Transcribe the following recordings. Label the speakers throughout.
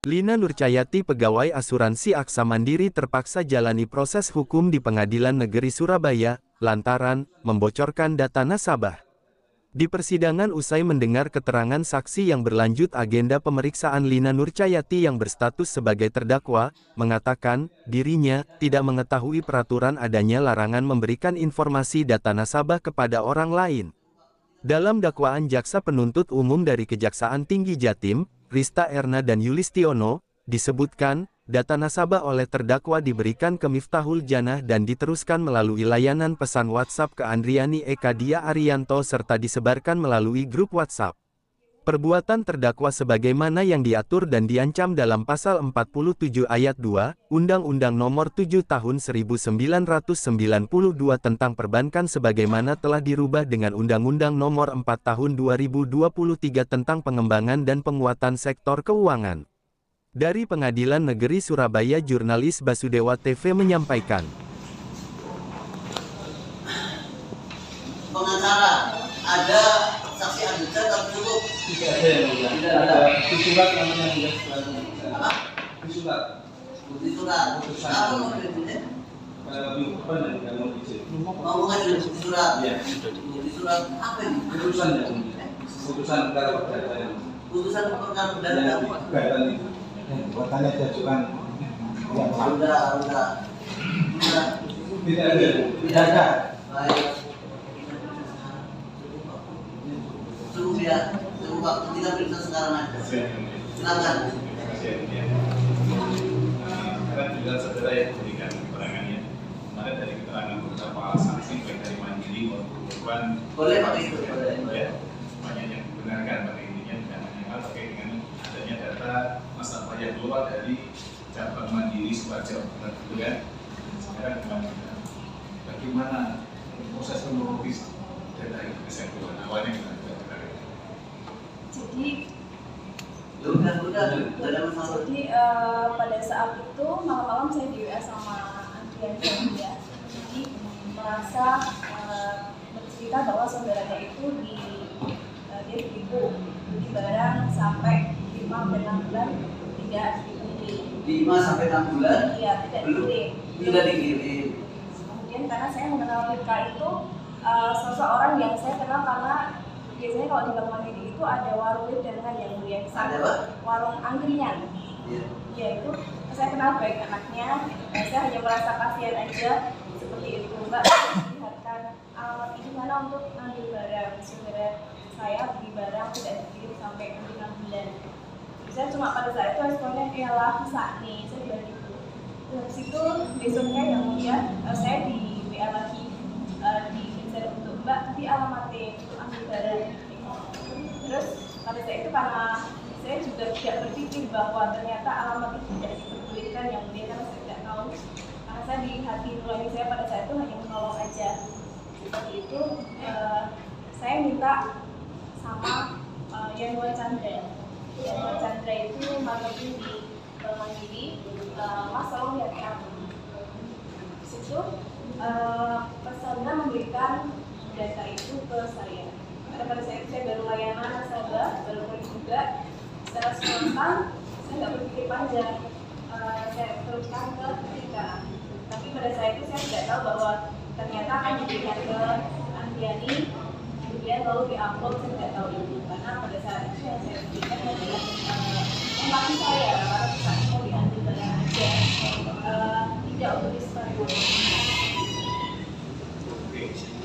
Speaker 1: Lina Nurcahyati, pegawai asuransi Aksa Mandiri, terpaksa jalani proses hukum di Pengadilan Negeri Surabaya, lantaran membocorkan data nasabah. Di persidangan usai mendengar keterangan saksi yang berlanjut, agenda pemeriksaan Lina Nurcahyati yang berstatus sebagai terdakwa, mengatakan, dirinya tidak mengetahui peraturan adanya larangan memberikan informasi data nasabah kepada orang lain. Dalam dakwaan jaksa penuntut umum dari Kejaksaan Tinggi Jatim, Rista Erna dan Yulistiono, disebutkan, data nasabah oleh terdakwa diberikan ke Miftahul Janah dan diteruskan melalui layanan pesan WhatsApp ke Andriani Eka Dia Arianto serta disebarkan melalui grup WhatsApp. Perbuatan terdakwa sebagaimana yang diatur dan diancam dalam Pasal 47 Ayat 2, Undang-Undang Nomor 7 Tahun 1992 tentang Perbankan sebagaimana telah dirubah dengan Undang-Undang Nomor 4 Tahun 2023 tentang Pengembangan dan Penguatan Sektor Keuangan. Dari Pengadilan Negeri Surabaya, jurnalis Basudewa TV menyampaikan.
Speaker 2: Pengacara, ada saksi ajudan atau cukup?
Speaker 3: Tidak ada yang mulia. Tidak ada. Di surat namanya mulia.
Speaker 2: Apa?
Speaker 3: Di surat.
Speaker 2: Di surat. Apa mau dibuatnya?
Speaker 3: Minggu depan dan nggak mau izin.
Speaker 2: Mau mengajukan di surat?
Speaker 3: Iya.
Speaker 2: Di surat apa ini?
Speaker 3: Putusan ya mulia. Putusan perkara perdata yang.
Speaker 2: Putusan perkara perdata.
Speaker 3: Gugatan itu.
Speaker 4: Buatannya diajukan yang
Speaker 2: Udah.
Speaker 3: Tidak ada.
Speaker 4: tidak ada.
Speaker 2: Baik. Cukup ya. Cukup waktu kita periksa sekarang aja. Silakan.
Speaker 5: Karena juga saudara yang memberikan keterangannya kemarin dari keterangan beberapa saksi baik dari Mandiri maupun korban,
Speaker 2: Boleh pakai itu. Boleh.
Speaker 5: ya banyak yang dibenarkan pada intinya tidak hanya terkait dengan adanya data nasabah yang keluar dari cabang Mandiri Sukoharjo, benar gitu kan? Sekarang bagaimana proses kronologis data itu bisa keluar awalnya kita
Speaker 6: Jadi
Speaker 2: Udah ada masalah.
Speaker 6: Jadi pada saat itu malam-malam saya di WA sama Andrian ya. Jadi merasa bercerita bahwa saudaranya itu dia ditipu beli barang sampai 5 dan 6 bulan tidak dikirim.
Speaker 2: 5 sampai 6 bulan?
Speaker 6: Iya, tidak dikirim.
Speaker 2: Tidak dikirim.
Speaker 6: Kemudian karena saya mengenal Rika itu sosok orang yang saya kenal karena biasanya kalau di Bank Mandiri itu ada warung wedangan yang mulia.
Speaker 2: Ada apa?
Speaker 6: Warung angkringan.
Speaker 2: Iya.
Speaker 6: Ya itu saya kenal baik anaknya. Saya hanya merasa kasihan aja seperti itu. Mbak lihatkan alamat ini mana untuk ambil barang. Saudara saya beli barang tidak dikirim sampai 6 bulan. Saya cuma pada saat itu responnya ialah bisa nih, saya bilang gitu. Terus itu besoknya yang mulia saya di WA lagi di Indonesia untuk Mbak di alamatnya untuk ambil barang. Terus pada saat itu karena saya juga tidak berpikir bahwa ternyata alamat itu tidak diperbolehkan yang mulia karena saya tidak tahu. Karena saya di hati nurani saya pada saat itu hanya menolong aja. Seperti itu saya minta sama Yanuar Chandra. Yanuar Chandra itu marketing di Bank Mandiri. Mas tolong lihat aku. Di situ pesannya memberikan data itu ke saya. Karena pada saat itu saya baru layanan nasabah, baru pergi juga secara spontan, saya nggak berpikir panjang. Saya teruskan ke Rika. Tapi pada saat itu saya tidak tahu bahwa ternyata akan diberikan ke Andriani, kemudian lalu di-upload. Saya tidak tahu itu karena pada saat itu yang saya berikan adalah empati saya karena saat itu diambil barang aja, tidak untuk distribusi.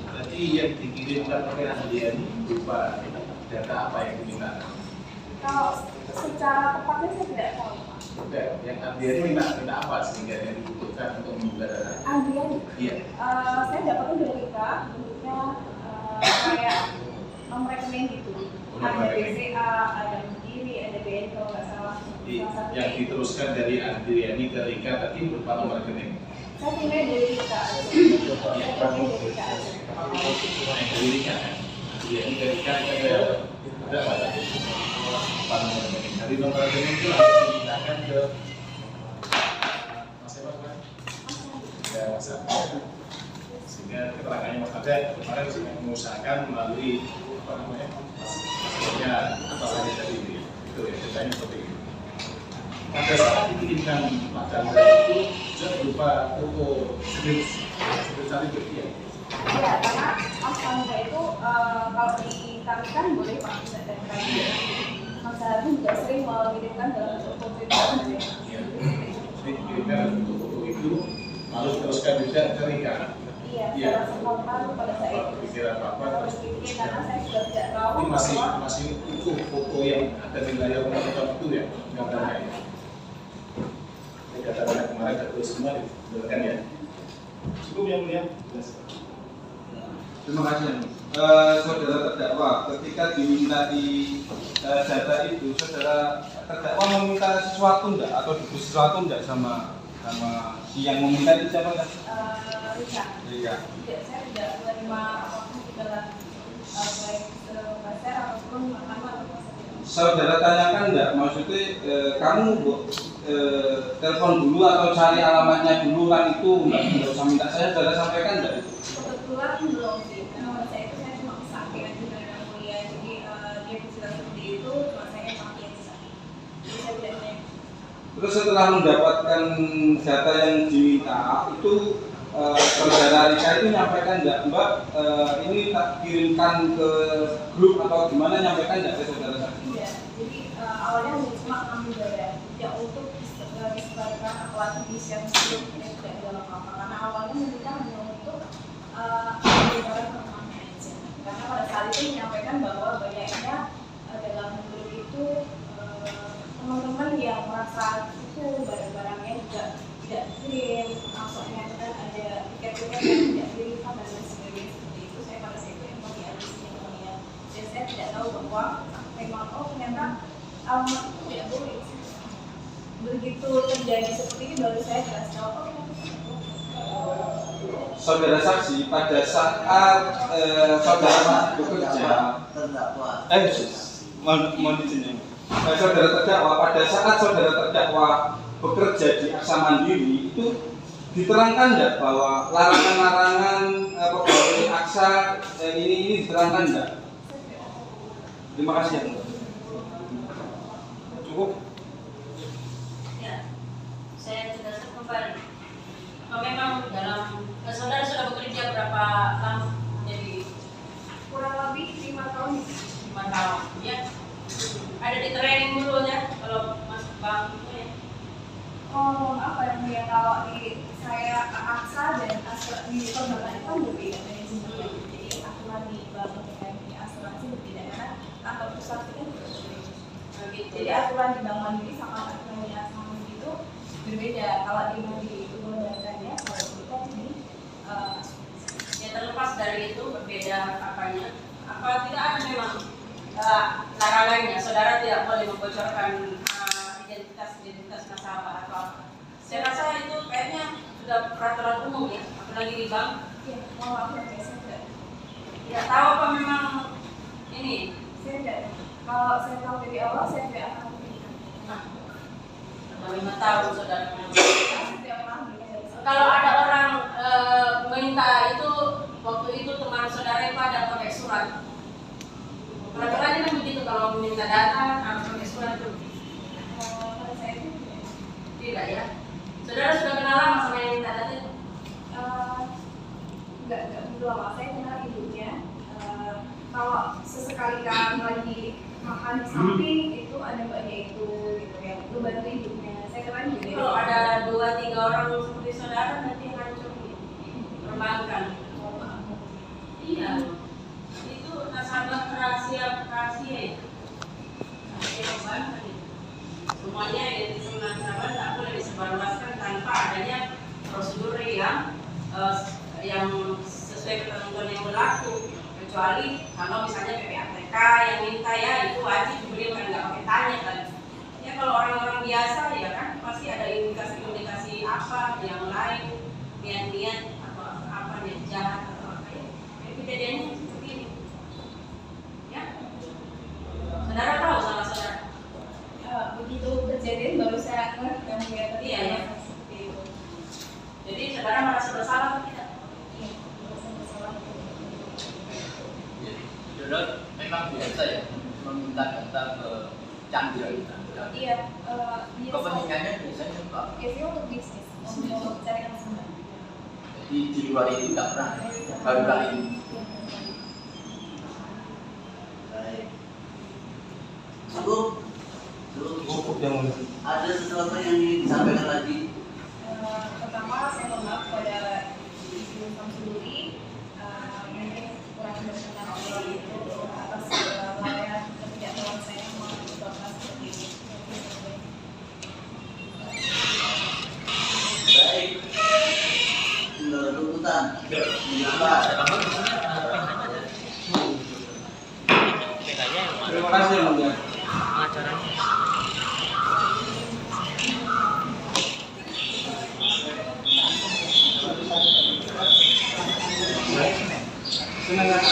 Speaker 5: Berarti yang dikirimkan oleh Andriani berupa data apa yang diminta?
Speaker 6: Kalau secara tepatnya saya tidak tahu.
Speaker 5: Sudah, yang Andriani minta apa sehingga yang dibutuhkan untuk membuka data?
Speaker 6: Andriani?
Speaker 5: Iya.
Speaker 6: Saya dapatnya dari Rika, bentuknya kayak nomor rekening gitu. Ada BCA, ada Mandiri, ada BN kalau nggak salah.
Speaker 5: Yang diteruskan dari Andriani ke Rika tadi berupa nomor rekening.
Speaker 6: Saya punya dari Rika aja. Saya punya dari Rika aja.
Speaker 5: Dari Rika kan? Andriani ke Rika ada apa tadi? Nomor rekening. Dari nomor rekening itu langsung dipindahkan ke Mas Emas kan? Ya, Mas Emas. Sehingga keterangannya Mas Ade kemarin sudah mengusahakan melalui apa namanya? Maksudnya apa saja tadi itu ya, ceritanya seperti itu. pada saat dikirimkan Pak Chandra itu juga berupa foto sertifikat ya.
Speaker 6: Iya, karena Mas Chandra itu kalau ditampilkan boleh Pak bisa dan kami. Mas Chandra juga sering mengirimkan dalam foto itu.
Speaker 5: Iya. Jadi dikirimkan untuk foto itu lalu teruskan juga ke Rika.
Speaker 6: Iya, secara spontan pada saat itu.
Speaker 5: Pikiran Bapak terus
Speaker 6: Karena saya juga tidak tahu
Speaker 5: ini
Speaker 6: bahwa
Speaker 5: masih utuh foto yang ada di layar monitor itu ya, gambarnya ya. Ini gambarnya kemarin ada semua dibenarkan ya. Cukup yang mulia.
Speaker 3: Terima kasih. Saudara terdakwa, ketika dimintai data itu, saudara terdakwa meminta sesuatu enggak atau diberi sesuatu enggak sama si yang meminta itu siapa kan?
Speaker 6: Rika.
Speaker 3: Iya.
Speaker 6: Tidak, saya tidak menerima apapun di dalam baik pasar ataupun makanan atau
Speaker 3: Saudara tanyakan enggak, maksudnya kamu telepon dulu atau cari alamatnya dulu kan itu enggak usah minta saya, saudara sampaikan enggak itu?
Speaker 6: kebetulan belum sih, karena pada saat itu saya cuma sakit aja dari yang mulia, jadi dia bercerita seperti itu, cuma saya sakit aja. Jadi saya tidak tanya.
Speaker 3: Terus setelah mendapatkan data yang diminta itu saudara Rika itu nyampaikan enggak, Mbak ini tak kirimkan ke grup atau gimana, nyampaikan enggak ke saudara saya?
Speaker 6: Iya, jadi awalnya cuma ngambil data, tidak untuk disebarkan apalagi di share itu tidak dalam apa, karena awalnya meminta hanya untuk penyebaran teman-temannya aja. Karena pada saat itu menyampaikan bahwa banyaknya dalam grup itu teman-teman yang merasa itu barang-barangnya juga tidak dikirim, maksudnya kan ada tiket-tiket yang tidak dirilis dan lain sebagainya seperti itu. Saya pada saat itu yang melihat, dan saya tidak tahu bahwa memang ternyata alamat itu tidak boleh. Begitu terjadi seperti ini baru saya jelas tahu.
Speaker 3: Saudara saksi pada saat saudara masih bekerja,
Speaker 2: terdakwa.
Speaker 3: mohon izin. Saudara terdakwa pada saat saudara terdakwa bekerja di Aksa Mandiri itu diterangkan enggak bahwa larangan-larangan pegawai Aksa ini diterangkan enggak? Terima kasih. Cukup.
Speaker 7: Ya, saya tegaskan kembali. Memang dalam saudara sudah bekerja berapa lama? Jadi
Speaker 6: Kurang lebih 5 tahun.
Speaker 7: 5 tahun. Ya, ada di training dulu ya kalau masuk bank itu ya.
Speaker 6: Oh, apa yang dia tahu di saya Aksa dan di perbankan itu kan berbeda dari sebelumnya. Jadi aturan di bank dengan di asuransi berbeda karena kantor pusat itu kan berbeda. Jadi aturan di bank mandiri sama aturan di Aksa Mandiri itu berbeda. Kalau di mandiri itu menggunakannya, kalau kita di
Speaker 7: Ya terlepas dari itu berbeda apanya. Apa tidak ada memang larangannya? Saudara tidak boleh membocorkan identitas nasabah atau apa. Saya rasa itu kayaknya sudah peraturan umum ya, apalagi di bank.
Speaker 6: ya, mohon maaf ya, saya tidak.
Speaker 7: Tidak tahu apa memang ini.
Speaker 6: Saya tidak. Kalau saya tahu dari awal, saya tidak akan berikan.
Speaker 7: Nah, 5 tahun saudara.
Speaker 6: Saya tidak pernah berikan dari saya.
Speaker 7: Kalau ada orang minta itu, waktu itu teman saudara itu ada pakai surat. Peraturannya kan begitu, kalau meminta data harus pakai surat itu.
Speaker 6: Pada saya itu tidak.
Speaker 7: Tidak ya. Saudara sudah kenal lama sama yang minta data itu?
Speaker 6: Enggak begitu lama. Saya kenal ibunya. Kalau sesekali kami lagi makan di samping itu ada mbaknya itu gitu yang itu bantu ibunya. Saya kenal juga.
Speaker 7: Kalau ada 2-3 orang seperti saudara nanti hancur perbankan. Iya. Itu nasabah rahasia ya. Rahasia perbankan itu. Semuanya identitas nasabah tidak boleh disebarluaskan tanpa adanya prosedur yang sesuai ketentuan yang berlaku. Kecuali kalau misalnya PPATK yang minta ya itu wajib beliau kan nggak pakai tanya kan. Ya kalau orang-orang biasa ya kan pasti ada indikasi-indikasi apa yang lain, niat-niat atau apa niat jahat atau apa ya. Kejadiannya seperti ini. Ya. Saudara tahu salah saudara?
Speaker 6: Begitu kejadian baru saya ngeh dan melihat
Speaker 7: Iya, ya.
Speaker 6: seperti itu.
Speaker 7: Jadi saudara merasa bersalah atau tidak?
Speaker 6: Iya, merasa bersalah.
Speaker 8: Saudara memang biasa ya meminta data ke Chandra.
Speaker 6: Iya, dia
Speaker 8: Kepentingan
Speaker 6: biasanya untuk bisnis, untuk cari konsumen.
Speaker 2: Di luar ini nggak pernah, baru kali ini. Baik. Cukup.
Speaker 4: Cukup yang mulia.
Speaker 2: Ada sesuatu yang ingin disampaikan lagi?
Speaker 6: Pertama, saya mohon maaf kepada Ibu Samsuduri, mungkin kurang berkenan itu atas lalaian ketidaktahuan saya mengenai bapak seperti ini.
Speaker 2: Baik. Menurut tuntutan. Apa?
Speaker 3: Terima kasih Yang Mulia. Senang.